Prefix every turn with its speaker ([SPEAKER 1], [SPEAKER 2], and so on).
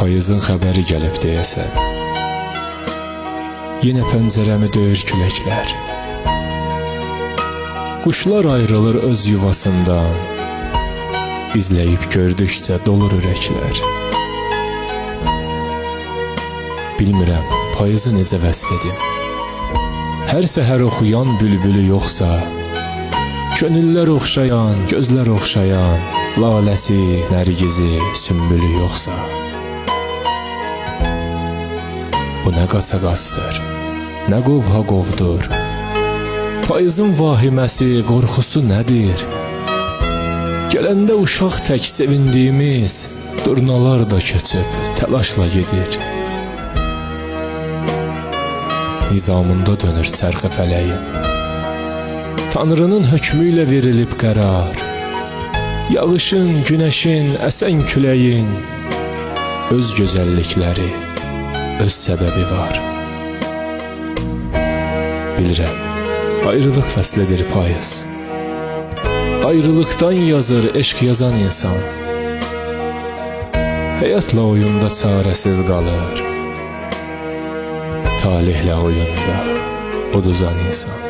[SPEAKER 1] Payızın xəbəri gəlib deyəsən. Yenə pəncərəmi döyür küləklər. Quşlar ayrılır öz yuvasından. İzləyib gördükcə dolur ürəklər. Bilmirəm, payızı necə vəsf edim. Hər səhər oxuyan bülbülü yoxsa, könüllər oxşayan, gözlər oxşayan, laləsi, nərgizi, sümbülü yoxsa. Bu nə qaça-qaçdır, nə qovha-qovdur. Payızın vahiməsi, qorxusu nədir? Gələndə uşaq tək sevindiyimiz, durnalar da köçüb təlaşla gedir. Nizamında dönür çərxi fələyin. Tanrının hökmü ilə verilib qərar. Yağışın, günəşin, əsən küləyin öz gözəllikləri, öz səbəbi var. Bilirəm, ayrılıq fəslidir payız. Ayrılıqdan yazır eşq yazan insan. Həyatla oyunda çarəsiz qalır. Talihlə oyunda uduzan insan.